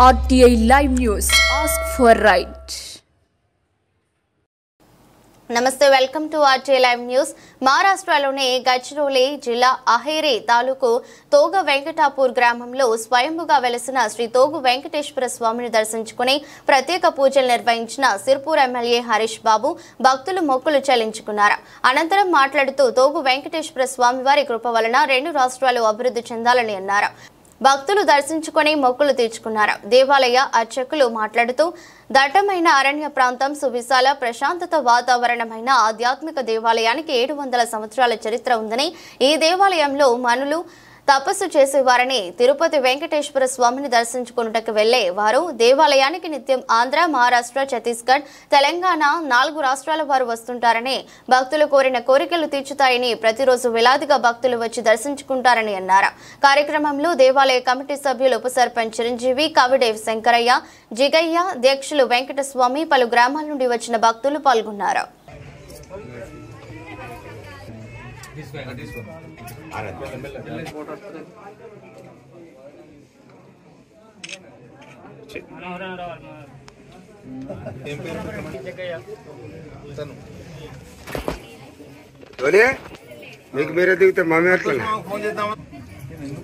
RTI Live News. Ask for right. నమస్తే, welcome to RTI Live News. మహారాష్ట్రలోని గడ్చిరోలి జిల్లా అహేరి తాలూకు తోగ వెంకటాపూర్ గ్రామంలో స్వయంభుగా వెలసిన శ్రీ తోగు వెంకటేశ్వర స్వామిని దర్శించుకుని ప్రత్యేక పూజలు నిర్వహించిన సిర్పూర్ ఎమ్మెల్యే హరీష్ బాబు భక్తులు మొక్కులు చెల్లించుకున్నారు. అనంతరం మాట్లాడుతూ తోగు వెంకటేశ్వర స్వామి వారి కృప వలన రెండు రాష్ట్రాలు అభివృద్ధి చెందాలని అన్నారు. భక్తులు దర్శించుకొని మొక్కులు తీర్చుకున్నారు. దేవాలయ అర్చకులు మాట్లాడుతూ దట్టమైన అరణ్య ప్రాంతం, సువిశాల ప్రశాంతత వాతావరణమైన ఆధ్యాత్మిక దేవాలయానికి 700 సంవత్సరాల చరిత్ర ఉందని, ఈ దేవాలయంలో మనులు తపస్సు చేసేవారని, తిరుపతి వెంకటేశ్వర స్వామిని దర్శించుకున్నటకు వెళ్లే వారు దేవాలయానికి నిత్యం ఆంధ్ర, మహారాష్ట్ర, ఛత్తీస్గఢ్, తెలంగాణ 4 రాష్ట్రాల వారు వస్తుంటారని, భక్తులు కోరిన కోరికలు తీర్చుతాయని, ప్రతిరోజు వేలాదిగా భక్తులు వచ్చి దర్శించుకుంటారని అన్నారు. కార్యక్రమంలో దేవాలయ కమిటీ సభ్యులు ఉప సర్పంచ్ చిరంజీవి, కవిడేవ్ శంకరయ్య, జిగయ్య, అధ్యక్షులు వెంకటస్వామి, పలు గ్రామాల నుండి వచ్చిన భక్తులు పాల్గొన్నారు. మీకు మీరే దిగితే మామే అట్లా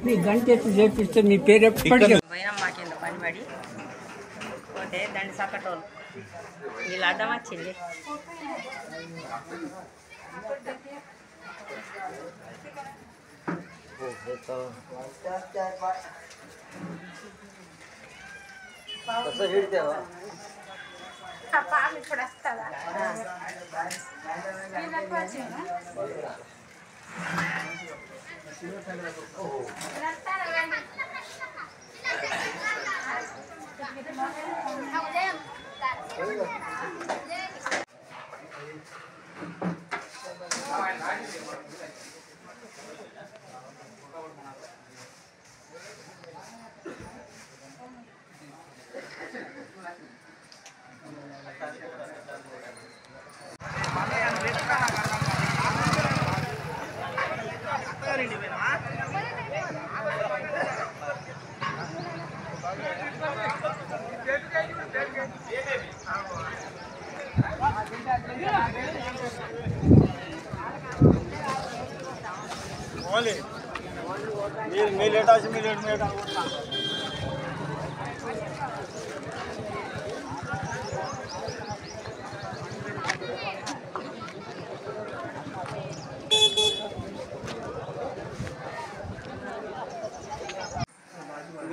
మీ గంట ఎత్తి చేపిస్తే మీ పేరు ఎప్పటికీ మాకేందో పని పడి పోతే దండి సక్కటోళ్ళు వీళ్ళు అడ్డం వచ్చింది. పాలు ఇప్పుడు వస్తుందా?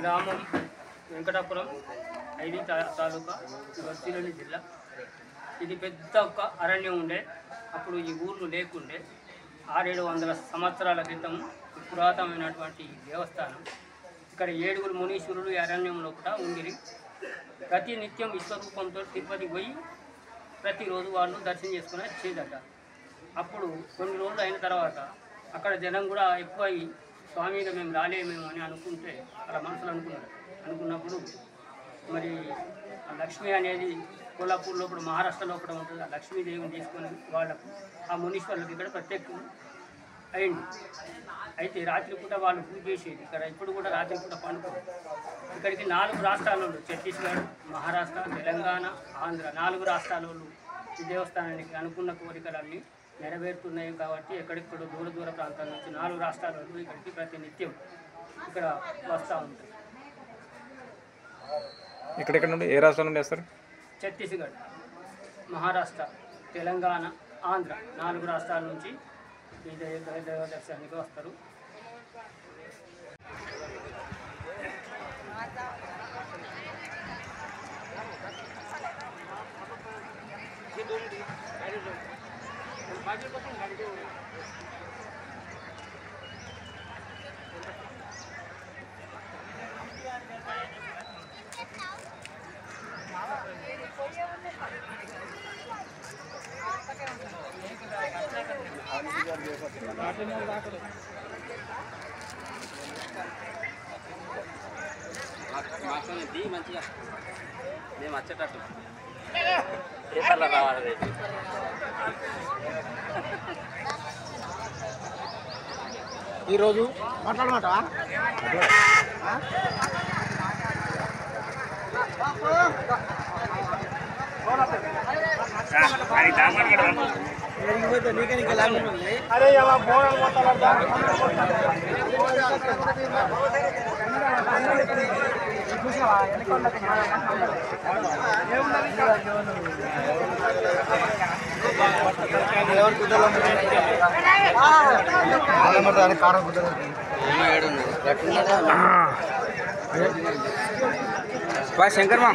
గ్రామం వెంకటాపురం, ఐడి తాలూకా, గడ్చిరోలి జిల్లా. ఇది పెద్ద ఒక అరణ్యం ఉండే. అప్పుడు ఈ ఊర్లు లేకుండే. 600-700 సంవత్సరాల క్రితం పురాతనమైనటువంటి దేవస్థానం. ఇక్కడ 7 మునీశ్వరులు ఈ అరణ్యంలో కూడా ఉండిరి. ప్రతి నిత్యం విశ్వరూపంతో తిరుపతికి పోయి ప్రతిరోజు వాళ్ళు దర్శనం చేసుకుని వచ్చేదట. అప్పుడు కొన్ని రోజులు అయిన తర్వాత అక్కడ జనం కూడా ఎక్కువ స్వామిగా మేము రాలేమేమో అని అనుకుంటే అలా మనసులు అనుకున్నప్పుడు మరి లక్ష్మి అనేది కొల్లాపూర్ లోపల, మహారాష్ట్ర లోపల ఉంటుంది. ఆ లక్ష్మీదేవిని తీసుకొని వాళ్ళకు ఆ మునీశ్వరులకు ఇక్కడ ప్రత్యేకం అయింది. అయితే రాత్రిపూట వాళ్ళు పూజ చేసేది ఇక్కడ. ఇప్పుడు కూడా రాత్రిపూట పండుకోరు. ఇక్కడికి 4 రాష్ట్రాల వాళ్ళు, ఛత్తీస్గఢ్, మహారాష్ట్ర, తెలంగాణ, ఆంధ్ర 4 రాష్ట్రాల వాళ్ళు ఈ దేవస్థానానికి అనుకున్న కోరికలన్నీ నెరవేరుతున్నాయి. కాబట్టి ఎక్కడెక్కడో దూర ప్రాంతాల నుంచి 4 రాష్ట్రాల వాళ్ళు ఇక్కడికి ప్రతి నిత్యం ఇక్కడ వస్తూ ఉంటారు. ఎక్కడెక్కడ నుండి, ఏ రాష్ట్రాల నుండి వస్తారు? ఛత్తీస్గఢ్, మహారాష్ట్ర, తెలంగాణ, ఆంధ్ర 4 రాష్ట్రాల నుంచి ఈ దైవ దర్శనానికి వస్తారు. మంచిగా మేము వచ్చేటట్టు పేపర్లో రావాలి. ఈరోజు మాట్లాడమాట శంకర్ మా